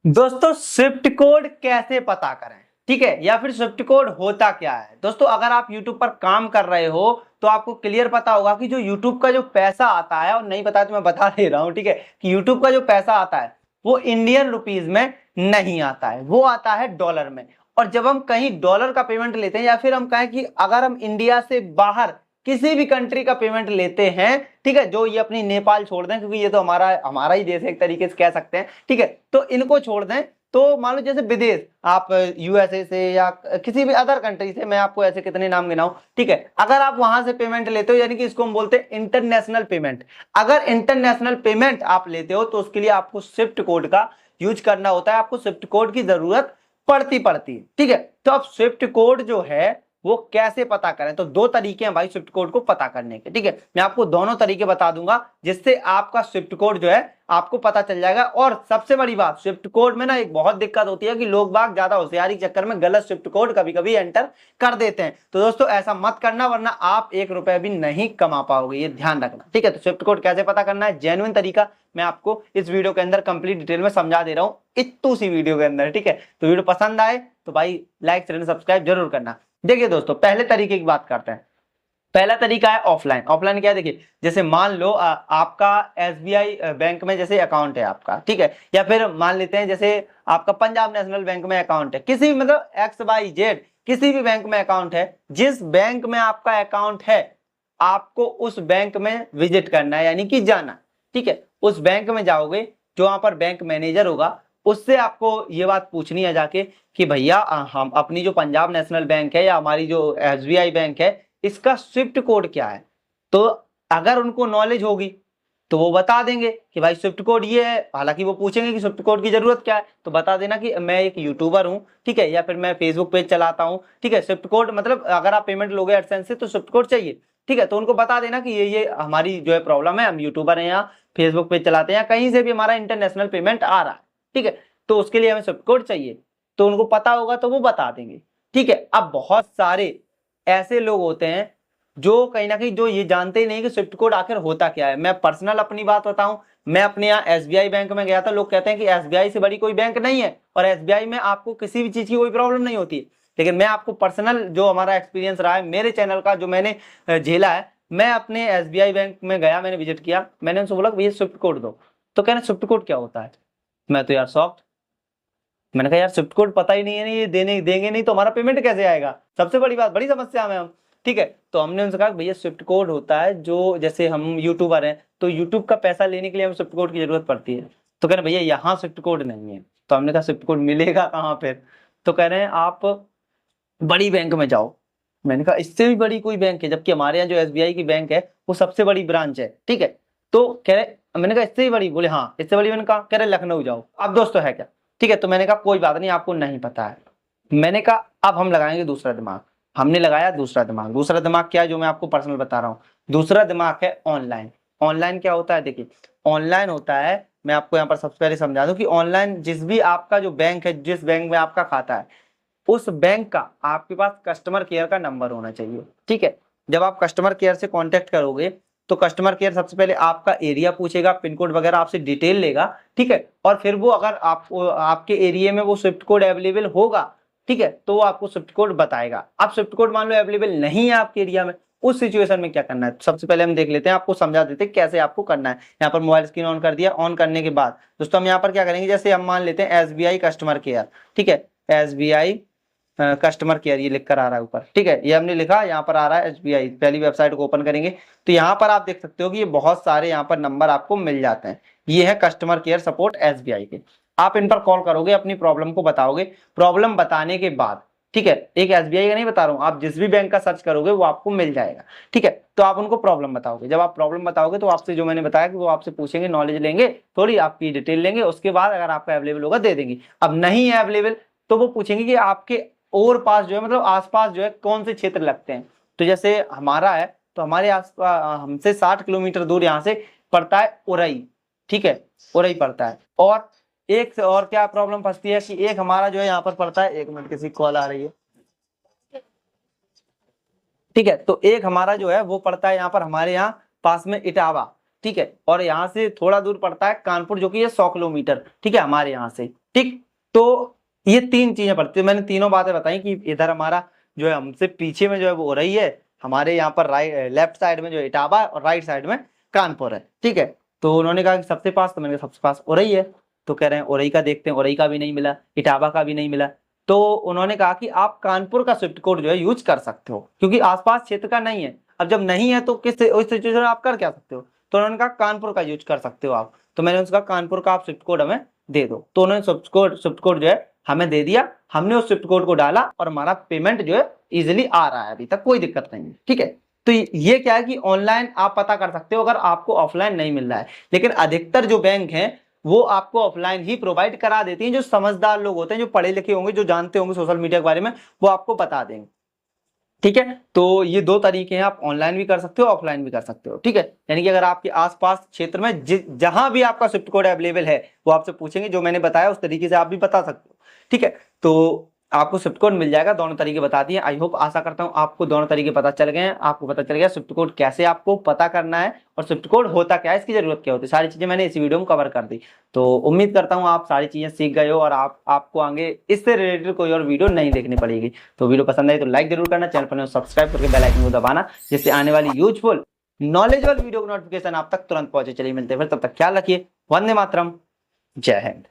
दोस्तों Swift code कैसे पता करें, ठीक है, या फिर स्विफ्ट कोड होता क्या है। दोस्तों अगर आप YouTube पर काम कर रहे हो तो आपको क्लियर पता होगा कि जो YouTube का जो पैसा आता है, और नहीं पता तो मैं बता दे रहा हूं, ठीक है, कि YouTube का जो पैसा आता है वो इंडियन रुपीज में नहीं आता है, वो आता है डॉलर में। और जब हम कहीं डॉलर का पेमेंट लेते हैं, या फिर हम कहें कि अगर हम इंडिया से बाहर किसी भी कंट्री का पेमेंट लेते हैं, ठीक है, जो ये अपनी नेपाल छोड़ दें, क्योंकि ये तो हमारा हमारा ही देश है एक तरीके से कह सकते हैं, ठीक है, तो इनको छोड़ दें, तो मान लो जैसे विदेश आप यूएसए से या किसी भी अदर कंट्री से, मैं आपको ऐसे कितने नाम गिनाऊं, ठीक है, अगर आप वहां से पेमेंट लेते हो, यानी कि इसको हम बोलते हैं इंटरनेशनल पेमेंट। अगर इंटरनेशनल पेमेंट आप लेते हो तो उसके लिए आपको स्विफ्ट कोड का यूज करना होता है, आपको स्विफ्ट कोड की जरूरत पड़ती है, ठीक है। तो अब स्विफ्ट कोड जो है वो कैसे पता करें, तो दो तरीके हैं भाई स्विफ्ट कोड को पता करने के, ठीक है, मैं आपको दोनों तरीके बता दूंगा जिससे आपका स्विफ्ट कोड जो है आपको पता चल जाएगा। और सबसे बड़ी बात, स्विफ्ट कोड में ना एक बहुत दिक्कत होती है कि लोग बाग ज्यादा होशियारी के चक्कर में गलत स्विफ्ट कोड कभी कभी एंटर कर देते हैं। तो दोस्तों ऐसा मत करना, वरना आप 1 रुपए भी नहीं कमा पाओगे, ये ध्यान रखना, ठीक है। तो स्विफ्ट कोड कैसे पता करना है, जेन्युइन तरीका मैं आपको इस वीडियो के अंदर कंप्लीट डिटेल में समझा दे रहा हूँ, इतनी सी वीडियो के अंदर, ठीक है। तो वीडियो पसंद आए तो भाई लाइक चैनल सब्सक्राइब जरूर करना। देखिए दोस्तों पहले तरीके की बात करते हैं। पहला तरीका है ऑफलाइन। ऑफलाइन क्या है, देखिए जैसे मान लो आपका एसबीआई बैंक में जैसे अकाउंट है आपका, ठीक है, या फिर मान लेते हैं जैसे आपका पंजाब नेशनल बैंक में अकाउंट है, किसी भी मतलब XYZ किसी भी बैंक में अकाउंट है, जिस बैंक में आपका अकाउंट है आपको उस बैंक में विजिट करना है, यानी कि जाना, ठीक है। उस बैंक में जाओगे, जो वहां पर बैंक मैनेजर होगा उससे आपको ये बात पूछनी है जाके कि भैया हम अपनी जो पंजाब नेशनल बैंक है या हमारी जो एसबीआई बैंक है इसका स्विफ्ट कोड क्या है। तो अगर उनको नॉलेज होगी तो वो बता देंगे कि भाई स्विफ्ट कोड ये है। हालांकि वो पूछेंगे कि स्विफ्ट कोड की जरूरत क्या है, तो बता देना कि मैं एक यूट्यूबर हूँ, ठीक है, या फिर मैं फेसबुक पेज चलाता हूँ, ठीक है। स्विफ्ट कोड मतलब अगर आप पेमेंट लोगे एडसेंस से तो स्विफ्ट कोड चाहिए, ठीक है। तो उनको बता देना कि ये हमारी जो है प्रॉब्लम है, हम यूट्यूबर हैं या फेसबुक पेज चलाते हैं या कहीं से भी हमारा इंटरनेशनल पेमेंट आ रहा है, ठीक है, तो उसके लिए हमें स्विफ्ट कोड चाहिए। तो उनको पता होगा तो वो बता देंगे, ठीक है। अब बहुत सारे ऐसे लोग होते हैं जो कहीं ना कहीं जो ये जानते ही नहीं कि स्विफ्ट कोड आखिर होता क्या है। मैं पर्सनल अपनी बात बताऊं, मैं अपने यहाँ एसबीआई बैंक में गया था, लोग कहते हैं कि एसबीआई से बड़ी कोई बैंक नहीं है और एसबीआई में आपको किसी भी चीज की कोई प्रॉब्लम नहीं होती है। लेकिन मैं आपको पर्सनल जो हमारा एक्सपीरियंस रहा है मेरे चैनल का, जो मैंने झेला है, मैं अपने एसबीआई बैंक में गया, मैंने विजिट किया, मैंने उनसे बोला भैया स्विफ्ट कोड दो, तो कहना स्विफ्ट कोड क्या होता है। मैं तो यार शॉक्ड, मैंने कहा यार स्विफ्ट कोड पता ही नहीं है, नहीं ये देने देंगे नहीं तो हमारा पेमेंट कैसे आएगा। सबसे बड़ी बात, बड़ी समस्या में हम, ठीक है। तो हमने उनसे कहा भैया स्विफ्ट कोड होता है, जो जैसे हम यूट्यूबर हैं तो यूट्यूब का पैसा लेने के लिए हमें स्विफ्ट कोड की जरूरत पड़ती है। तो कह रहे भैया यहाँ स्विफ्ट कोड नहीं है। तो हमने कहा स्विफ्ट कोड मिलेगा कहाँ फिर। तो कह रहे हैं आप बड़ी बैंक में जाओ। मैंने कहा इससे भी बड़ी कोई बैंक है, जबकि हमारे यहाँ जो एसबीआई की बैंक है वो सबसे बड़ी ब्रांच है, ठीक है। तो कह रहे, मैंने कहा इससे ही बड़ी, बोले हाँ इससे बड़ी। मैंने कहा, कह रहे लखनऊ जाओ। अब दोस्तों है क्या, ठीक है। तो मैंने कहा कोई बात नहीं, आपको नहीं पता है। मैंने कहा अब हम लगाएंगे दूसरा दिमाग। हमने लगाया दूसरा दिमाग। दूसरा दिमाग क्या है, जो मैं आपको पर्सनल बता रहा हूँ। दूसरा दिमाग है ऑनलाइन। ऑनलाइन क्या होता है, देखिए ऑनलाइन होता है, मैं आपको यहाँ पर सबसे पहले समझा दूं कि ऑनलाइन जिस भी आपका जो बैंक है, जिस बैंक में आपका खाता है, उस बैंक का आपके पास कस्टमर केयर का नंबर होना चाहिए, ठीक है। जब आप कस्टमर केयर से कांटेक्ट करोगे तो कस्टमर केयर सबसे पहले आपका एरिया पूछेगा, पिन कोड वगैरह आपसे डिटेल लेगा, ठीक है। और फिर वो अगर आपके एरिया में वो स्विफ्ट कोड अवेलेबल होगा, ठीक है, तो वो आपको स्विफ्ट कोड बताएगा। अब स्विफ्ट कोड मान लो अवेलेबल नहीं है आपके एरिया में, उस सिचुएशन में क्या करना है सबसे पहले हम देख लेते हैं, आपको समझा देते हैं कैसे आपको करना है। यहाँ पर मोबाइल स्क्रीन ऑन कर दिया। ऑन करने के बाद दोस्तों हम यहाँ पर क्या करेंगे, जैसे हम मान लेते हैं एसबीआई कस्टमर केयर, ठीक है, एसबीआई कस्टमर केयर ये लिख कर आ रहा है ऊपर, ठीक है, ये हमने लिखा, यहाँ पर आ रहा है एसबीआई। पहली वेबसाइट को ओपन करेंगे तो यहाँ पर आप देख सकते हो कि ये बहुत सारे यहाँ पर नंबर आपको मिल जाते हैं। ये है कस्टमर केयर सपोर्ट एसबीआई के। आप इन पर कॉल करोगे, अपनी प्रॉब्लम को बताओगे। प्रॉब्लम बताने के बाद, ठीक है, एक एसबीआई का नहीं बता रहा हूँ, आप जिस भी बैंक का सर्च करोगे वो आपको मिल जाएगा, ठीक है। तो आप उनको प्रॉब्लम बताओगे। जब आप प्रॉब्लम बताओगे तो आपसे जो मैंने बताया कि वो आपसे पूछेंगे, नॉलेज लेंगे, थोड़ी आपकी डिटेल लेंगे, उसके बाद अगर आपका अवेलेबल होगा दे देंगे। अब नहीं है अवेलेबल तो वो पूछेंगे कि आपके और पास जो है, मतलब आसपास जो है कौन से क्षेत्र लगते हैं। तो जैसे हमारा है तो हमारे आसपास हमसे 60 किलोमीटर दूर यहाँ से पड़ता है उरई, ठीक है, उरई पड़ता है। और एक से और क्या प्रॉब्लम फंसती है कि एक हमारा जो है यहाँ पर पड़ता है, एक मिनट किसी कॉल आ रही है, ठीक है। तो एक हमारा जो है वो पड़ता है यहाँ पर हमारे यहाँ पास में इटावा, ठीक है। और यहाँ से थोड़ा दूर पड़ता है कानपुर, जो कि ये 100 किलोमीटर, ठीक है, हमारे यहाँ से। ठीक, तो ये 3 चीजें पड़ती है। मैंने तीनों बातें बताई कि इधर हमारा जो है हमसे पीछे में जो है वो हो रही है, हमारे यहाँ पर लेफ्ट साइड में जो है इटावा और राइट साइड में कानपुर है। ठीक है, तो उन्होंने कहा कि सबसे पास, तो मैंने कहा सबसे पास उरई है। तो कह रहे हैं उरई का देखते हैं, उरई का भी नहीं मिला, इटावा का भी नहीं मिला। तो उन्होंने कहा कि आप कानपुर का स्विफ्ट कोड जो है यूज कर सकते हो, क्योंकि आसपास क्षेत्र का नहीं है। अब जब नहीं है तो किस उस सिचुएशन में आप कर क्या सकते हो? तो उन्होंने कहा कानपुर का यूज कर सकते हो आप। तो मैंने उनसे कहा कानपुर का आप स्विफ्ट कोड हमें दे दो। तो उन्होंने स्विफ्ट कोड जो है हमें दे दिया। हमने उस स्विफ्ट कोड को डाला और हमारा पेमेंट जो है इजिली आ रहा है, अभी तक कोई दिक्कत नहीं है। ठीक है, तो ये क्या है कि ऑनलाइन आप पता कर सकते हो अगर आपको ऑफलाइन नहीं मिल रहा है। लेकिन अधिकतर जो बैंक हैं वो आपको ऑफलाइन ही प्रोवाइड करा देती हैं। जो समझदार लोग होते हैं, जो पढ़े लिखे होंगे, जो जानते होंगे सोशल मीडिया के बारे में, वो आपको बता देंगे। ठीक है, तो ये 2 तरीके हैं, आप ऑनलाइन भी कर सकते हो, ऑफलाइन भी कर सकते हो। ठीक है, यानी कि अगर आपके आसपास क्षेत्र में जहां भी आपका स्विफ्ट कोड अवेलेबल है, वो आपसे पूछेंगे, जो मैंने बताया उस तरीके से आप भी बता सकते हो। ठीक है, तो आपको स्विफ्ट कोड मिल जाएगा। दोनों तरीके बता दिए। आई होप, आशा करता हूं आपको दोनों तरीके पता चल गए हैं। आपको पता चल गया स्विफ्ट कोड कैसे आपको पता करना है और स्विफ्ट कोड होता क्या है, इसकी जरूरत क्या होती है, सारी चीजें मैंने इस वीडियो में कवर कर दी। तो उम्मीद करता हूं आप सारी चीजें सीख गए हो और आपको आगे इससे रिलेटेड कोई और वीडियो नहीं देखनी पड़ेगी। तो वीडियो पसंद आई तो लाइक जरूर करना, चैनल पर सब्सक्राइब करके बेल आइकन को दबाना, जिससे आने वाली यूजफुल नॉलेजेबल वीडियो की नोटिफिकेशन आप तक तुरंत पहुंचे। चलिए मिलते हैं फिर, तब तक ख्याल रखिए। वंदे मातरम, जय हिंद।